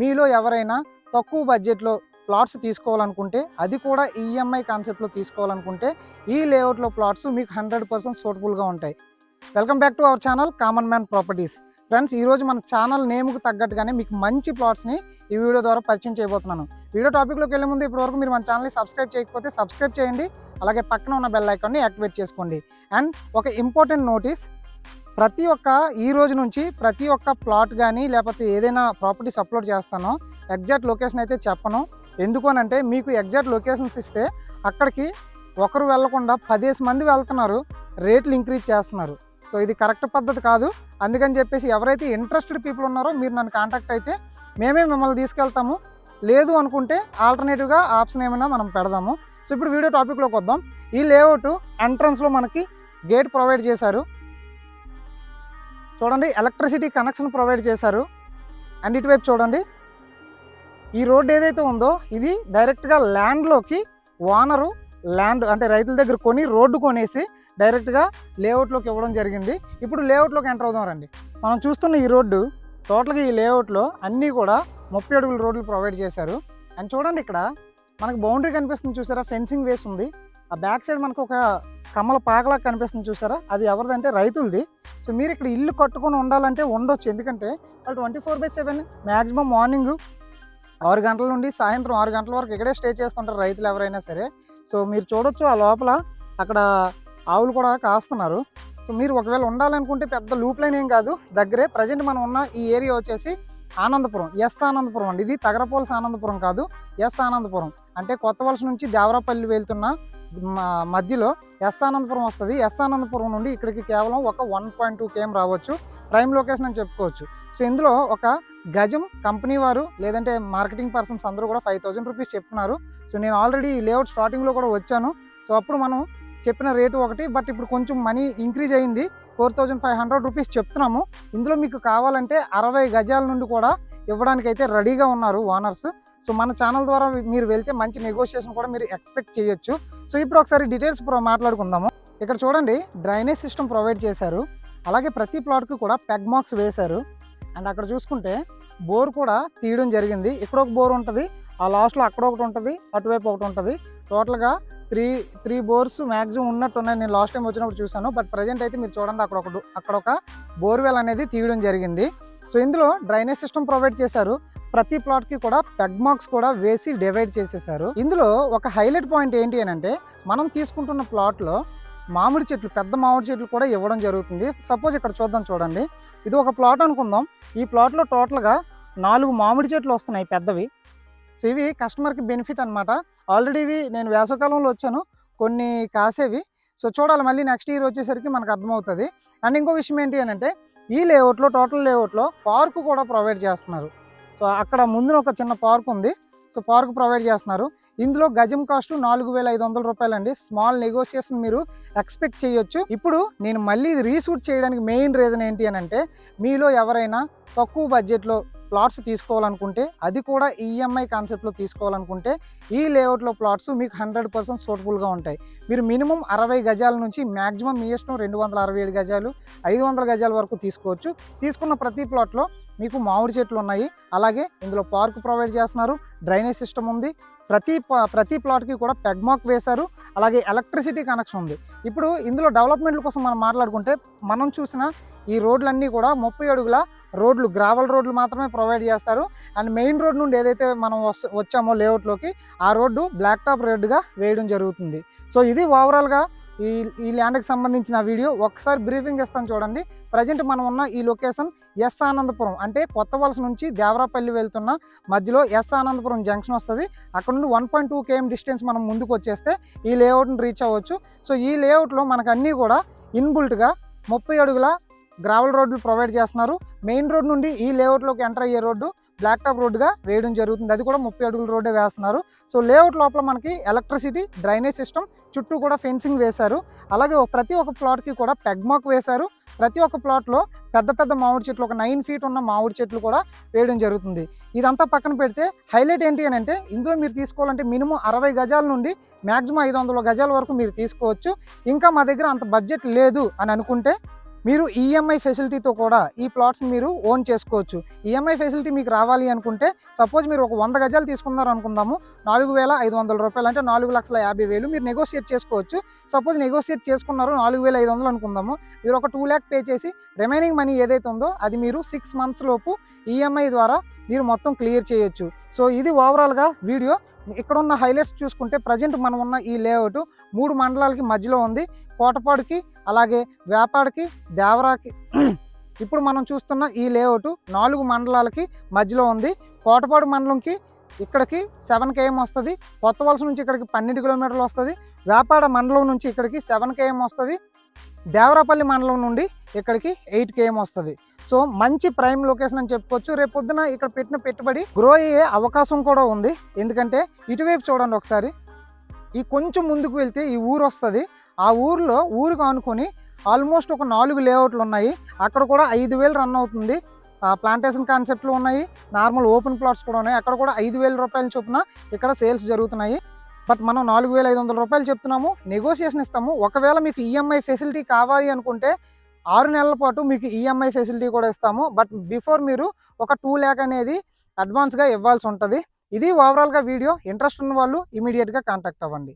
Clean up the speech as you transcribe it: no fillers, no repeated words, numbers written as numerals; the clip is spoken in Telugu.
మీలో ఎవరైనా తక్కువ బడ్జెట్లో ప్లాట్స్ తీసుకోవాలనుకుంటే, అది కూడా ఈఎంఐ కాన్సెప్ట్లో తీసుకోవాలనుకుంటే, ఈ లేఅవుట్లో ప్లాట్స్ మీకు 100% సూటబుల్గా ఉంటాయి. Welcome back to our channel common man properties. Friends, ఈరోజు మన ఛానల్ నేమ్కు తగ్గట్టుగానే మీకు మంచి ప్లాట్స్ని ఈ వీడియో ద్వారా పరిచయం చేయబోతున్నాను. వీడియో టాపిక్లోకి వెళ్ళే ముందు ఇప్పటివరకు మీరు మన ఛానల్ని సబ్స్క్రైబ్ చేయకపోతే సబ్స్క్రైబ్ చేయండి. అలాగే పక్కన ఉన్న బెల్ ఐకాన్ని యాక్టివేట్ చేసుకోండి. అండ్ ఒక ఇంపార్టెంట్ నోటీస్, ఈ రోజు నుంచి ప్రతి ఒక్క ప్లాట్ కానీ లేకపోతే ఏదైనా ప్రాపర్టీస్ అప్లోడ్ చేస్తానో ఎగ్జాక్ట్ లొకేషన్ అయితే చెప్పను. ఎందుకనంటే మీకు ఎగ్జాక్ట్ లొకేషన్స్ ఇస్తే అక్కడికి ఒకరు వెళ్లకుండా 10 మంది వెళ్తున్నారు, రేట్లు ఇంక్రీజ్ చేస్తున్నారు. సో ఇది కరెక్ట్ పద్ధతి కాదు. అందుకని చెప్పేసి ఎవరైతే ఇంట్రెస్టెడ్ పీపుల్ ఉన్నారో మీరు నన్ను కాంటాక్ట్ అయితే మేమే మిమ్మల్ని తీసుకెళ్తాము. లేదు అనుకుంటే ఆల్టర్నేటివ్గా ఆప్షన్ ఏమైనా మనం పెడదాము. సో ఇప్పుడు వీడియో టాపిక్లోకి వద్దాం. ఈ లేఅవుట్ ఎంట్రన్స్లో మనకి గేట్ ప్రొవైడ్ చేశారు. చూడండి, ఎలక్ట్రిసిటీ కనెక్షన్ ప్రొవైడ్ చేశారు. అండ్ ఇటువైపు చూడండి, ఈ రోడ్డు ఏదైతే ఉందో ఇది డైరెక్ట్గా ల్యాండ్లోకి ఓనరు ల్యాండ్ అంటే రైతుల దగ్గర కొని రోడ్డు కొనేసి డైరెక్ట్గా లేఅవుట్లోకి ఇవ్వడం జరిగింది. ఇప్పుడు లేఅవుట్లోకి ఎంటర్ అవుదాం రండి. మనం చూస్తున్న ఈ రోడ్డు టోటల్గా ఈ లేఅవుట్లో అన్నీ కూడా 30 అడుగుల రోడ్లు ప్రొవైడ్ చేశారు. అండ్ చూడండి, ఇక్కడ మనకు బౌండరీ కనిపిస్తుంది చూసారా, ఫెన్సింగ్ వేసి ఉంది. ఆ బ్యాక్ సైడ్ మనకు ఒక కమ్మల పాకలా కనిపిస్తుంది చూసారా, అది ఎవరిదంటే రైతులది. సో మీరు ఇక్కడ ఇల్లు కట్టుకొని ఉండాలంటే ఉండొచ్చు. ఎందుకంటే వాళ్ళు 24/7 మ్యాక్సిమం మార్నింగ్ 6 గంటల నుండి సాయంత్రం 6 గంటల వరకు ఇక్కడే స్టే చేస్తుంటారు రైతులు ఎవరైనా సరే. సో మీరు చూడొచ్చు, ఆ లోపల అక్కడ ఆవులు కూడా కాస్తున్నారు. సో మీరు ఒకవేళ ఉండాలనుకుంటే పెద్ద లూప్ లైన్ ఏం కాదు, దగ్గరే. ప్రజెంట్ మనం ఉన్న ఈ ఏరియా వచ్చేసి ఆనందపురం, ఆనందపురం అండి. ఇది తగరపోల్స్ ఆనందపురం కాదు, ఆనందపురం అంటే కొత్త వలస నుంచి దేవరాపల్లి వెళ్తున్న మధ్యలో ఆనందపురం వస్తుంది. ఆనందపురం నుండి ఇక్కడికి కేవలం ఒక 1.2 km రావచ్చు. ప్రైమ్ లొకేషన్ అని చెప్పుకోవచ్చు. సో ఇందులో ఒక గజం కంపెనీ వారు లేదంటే మార్కెటింగ్ పర్సన్స్ అందరూ కూడా 5,000 రూపీస్ చెప్తున్నారు. సో నేను ఆల్రెడీ ఈ లేఅవుట్ స్టార్టింగ్లో కూడా వచ్చాను. సో అప్పుడు మనం చెప్పిన రేటు ఒకటి, బట్ ఇప్పుడు కొంచెం మనీ ఇంక్రీజ్ అయ్యింది. 4,500 రూపీస్ చెప్తున్నాము. ఇందులో మీకు కావాలంటే 60 గజాల నుండి కూడా ఇవ్వడానికి అయితే రెడీగా ఉన్నారు ఓనర్స్. సో మన ఛానల్ ద్వారా మీరు వెళ్తే మంచి నెగోషియేషన్ కూడా మీరు ఎక్స్పెక్ట్ చేయొచ్చు. సో ఇప్పుడు ఒకసారి డీటెయిల్స్ మాట్లాడుకుందాము. ఇక్కడ చూడండి, డ్రైనేజ్ సిస్టమ్ ప్రొవైడ్ చేశారు. అలాగే ప్రతి ప్లాట్కి కూడా పెగ్ మార్క్స్ వేశారు. అండ్ అక్కడ చూసుకుంటే బోర్ కూడా తీయడం జరిగింది. ఇక్కడ ఒక బోర్ ఉంటుంది, ఆ లాస్ట్లో అక్కడ ఒకటి ఉంటుంది, అటువైపు ఒకటి ఉంటుంది. టోటల్గా త్రీ బోర్స్ మ్యాక్సిమం ఉన్నట్టున్నాయి. నేను లాస్ట్ టైం వచ్చినప్పుడు చూశాను. బట్ ప్రజెంట్ అయితే మీరు చూడండి, అక్కడ ఒక బోర్వెల్ అనేది తీయడం జరిగింది. సో ఇందులో డ్రైనేజ్ సిస్టమ్ ప్రొవైడ్ చేశారు. ప్రతి ప్లాట్కి కూడా పెగ్ మార్క్స్ కూడా వేసి డివైడ్ చేసేసారు. ఇందులో ఒక హైలైట్ పాయింట్ ఏంటి అని అంటే, మనం తీసుకుంటున్న ప్లాట్లో మామిడి చెట్లు, పెద్ద మామిడి చెట్లు కూడా ఇవ్వడం జరుగుతుంది. సపోజ్ ఇక్కడ చూడండి, ఇది ఒక ప్లాట్ అనుకుందాం. ఈ ప్లాట్లో టోటల్గా 4 మామిడి చెట్లు వస్తున్నాయి పెద్దవి. సో ఇవి కస్టమర్కి బెనిఫిట్ అనమాట. ఆల్రెడీ ఇవి నేను వేసవకాలంలో వచ్చాను, కొన్ని కాసేవి. సో చూడాలి, మళ్ళీ నెక్స్ట్ ఇయర్ వచ్చేసరికి మనకు అర్థమవుతుంది. అండ్ ఇంకో విషయం ఏంటి అని అంటే, ఈ లేఅవుట్లో టోటల్ లేఅవుట్లో పార్క్ కూడా ప్రొవైడ్ చేస్తున్నారు. సో అక్కడ ముందున ఒక చిన్న పార్క్ ఉంది. సో పార్క్ ప్రొవైడ్ చేస్తున్నారు. ఇందులో గజం కాస్ట్ 4,500 రూపాయలు అండి. స్మాల్ నెగోషియేషన్ మీరు ఎక్స్పెక్ట్ చేయొచ్చు. ఇప్పుడు నేను మళ్ళీ రీషూట్ చేయడానికి మెయిన్ రీజన్ ఏంటి అని అంటే, మీలో ఎవరైనా తక్కువ బడ్జెట్లో ప్లాట్స్ తీసుకోవాలనుకుంటే, అది కూడా ఈఎంఐ కాన్సెప్ట్లో తీసుకోవాలనుకుంటే, ఈ లేఅవుట్లో ప్లాట్స్ మీకు 100% సూటబుల్గా ఉంటాయి. మీరు మినిమం 60 గజాల నుంచి మ్యాక్సిమం మీ ఇష్టం 267 గజాలు 500 గజాల వరకు తీసుకోవచ్చు. తీసుకున్న ప్రతి ప్లాట్లో మీకు మామిడి చెట్లు ఉన్నాయి. అలాగే ఇందులో పార్క్ ప్రొవైడ్ చేస్తున్నారు, డ్రైనేజ్ సిస్టమ్ ఉంది. ప్రతి ప్లాట్కి కూడా పెగ్ మార్క్ వేశారు. అలాగే ఎలక్ట్రిసిటీ కనెక్షన్ ఉంది. ఇప్పుడు ఇందులో డెవలప్మెంట్ల కోసం మనం మాట్లాడుకుంటే, మనం చూసిన ఈ రోడ్లన్నీ కూడా 30 అడుగుల రోడ్లు, గ్రావెల్ రోడ్లు మాత్రమే ప్రొవైడ్ చేస్తారు. అండ్ మెయిన్ రోడ్ నుండి ఏదైతే మనం వచ్చామో లేఅవుట్లోకి, ఆ రోడ్డు బ్లాక్ టాప్ రోడ్డుగా వేయడం జరుగుతుంది. సో ఇది ఓవరాల్గా ఈ ల్యాండ్కి సంబంధించిన వీడియో. ఒకసారి బ్రీఫింగ్ ఇస్తాను చూడండి. ప్రజెంట్ మనం ఉన్న ఈ లొకేషన్ ఆనందపురం అంటే కొత్త వలస నుంచి దేవరాపల్లి వెళ్తున్న మధ్యలో ఆనందపురం జంక్షన్ వస్తుంది. అక్కడ నుండి 1.2 km డిస్టెన్స్ మనం ముందుకు వచ్చేస్తే ఈ లేఅవుట్ని రీచ్ అవ్వచ్చు. సో ఈ లేఅవుట్లో మనకు అన్నీ కూడా ఇన్బుల్ట్గా 30 అడుగుల గ్రావెల్ రోడ్లు ప్రొవైడ్ చేస్తున్నారు. మెయిన్ రోడ్ నుండి ఈ లేఅవుట్లోకి ఎంటర్ అయ్యే రోడ్డు బ్లాక్ టాప్ రోడ్డుగా వేయడం జరుగుతుంది. అది కూడా 30 అడుగుల రోడ్డే వేస్తున్నారు. సో లేఅవుట్ లోపల మనకి ఎలక్ట్రిసిటీ, డ్రైనేజ్ సిస్టమ్, చుట్టూ కూడా ఫెన్సింగ్ వేశారు. అలాగే ప్రతి ఒక్క ప్లాట్కి కూడా పెగ్ మార్క్ వేశారు. ప్రతి ఒక్క ప్లాట్లో పెద్ద మామిడి చెట్లు, ఒక 9 feet ఉన్న మామిడి చెట్లు కూడా వేయడం జరుగుతుంది. ఇదంతా పక్కన పెడితే హైలైట్ ఏంటి అని అంటే, ఇందులో మీరు తీసుకోవాలంటే మినిమం 60 గజాల నుండి మ్యాక్సిమం 500 గజాల వరకు మీరు తీసుకోవచ్చు. ఇంకా మా దగ్గర అంత బడ్జెట్ లేదు అని అనుకుంటే మీరు ఈఎంఐ ఫెసిలిటీతో కూడా ఈ ప్లాట్స్ని మీరు ఓన్ చేసుకోవచ్చు. ఈఎంఐ ఫెసిలిటీ మీకు రావాలి అనుకుంటే సపోజ్ మీరు ఒక 100 గజాలు తీసుకున్నారు అనుకుందాము, 4,500 రూపాయలు అంటే 4,50,000 మీరు నెగోషియేట్ చేసుకోవచ్చు. సపోజ్ నెగోషియేట్ చేసుకున్నారు 4,500 అనుకుందాము, మీరు ఒక 2 lakh పే చేసి రిమైనింగ్ మనీ ఏదైతే ఉందో అది మీరు 6 months లోపు ఈఎంఐ ద్వారా మీరు మొత్తం క్లియర్ చేయొచ్చు. సో ఇది ఓవరాల్గా వీడియో. ఇక్కడ ఉన్న హైలైట్స్ చూసుకుంటే ప్రజెంట్ మనం ఉన్న ఈ లేఅవుట్ 3 మండలాలకి మధ్యలో ఉంది. కోటపాడుకి, అలాగే వేపాడికి, దేవరాకి. ఇప్పుడు మనం చూస్తున్న ఈ లేఅవుట్ 4 మండలాలకి మధ్యలో ఉంది. కోటపాడు మండలంకి ఇక్కడికి 7 km వస్తుంది, కొత్త వలస నుంచి ఇక్కడికి 12 కిలోమీటర్లు వస్తుంది, వేపాడ మండలం నుంచి ఇక్కడికి 7 km వస్తుంది, దేవరాపల్లి మండలం నుండి ఇక్కడికి 8 km వస్తుంది. సో మంచి ప్రైమ్ లొకేషన్ అని చెప్పుకోవచ్చు. రేపు పొద్దున ఇక్కడ పెట్టిన పెట్టుబడి గ్రో అయ్యే అవకాశం కూడా ఉంది. ఎందుకంటే ఇటువైపు చూడండి ఒకసారి, ఈ కొంచెం ముందుకు వెళ్తే ఈ ఊరు వస్తుంది. ఆ ఊరికి ఆనుకొని ఆల్మోస్ట్ ఒక 4 లేఅవుట్లు ఉన్నాయి. అక్కడ కూడా 5,000 రన్ అవుతుంది. ప్లాంటేషన్ కాన్సెప్ట్లు ఉన్నాయి, నార్మల్ ఓపెన్ ప్లాట్స్ కూడా ఉన్నాయి. అక్కడ కూడా 5,000 రూపాయల చొప్పున ఇక్కడ సేల్స్ జరుగుతున్నాయి. బట్ మనం 4,500 రూపాయలు చెప్తున్నాము, నెగోషియేషన్ ఇస్తాము. ఒకవేళ మీకు ఈఎంఐ ఫెసిలిటీ కావాలి అనుకుంటే 6 నెలల పాటు మీకు ఈఎంఐ ఫెసిలిటీ కూడా ఇస్తాము. బట్ బిఫోర్ మీరు ఒక 2 lakh అనేది అడ్వాన్స్గా ఇవ్వాల్సి ఉంటుంది. ఇది ఓవరాల్గా వీడియో. ఇంట్రెస్ట్ ఉన్న వాళ్ళు ఇమీడియట్గా కాంటాక్ట్ అవ్వండి.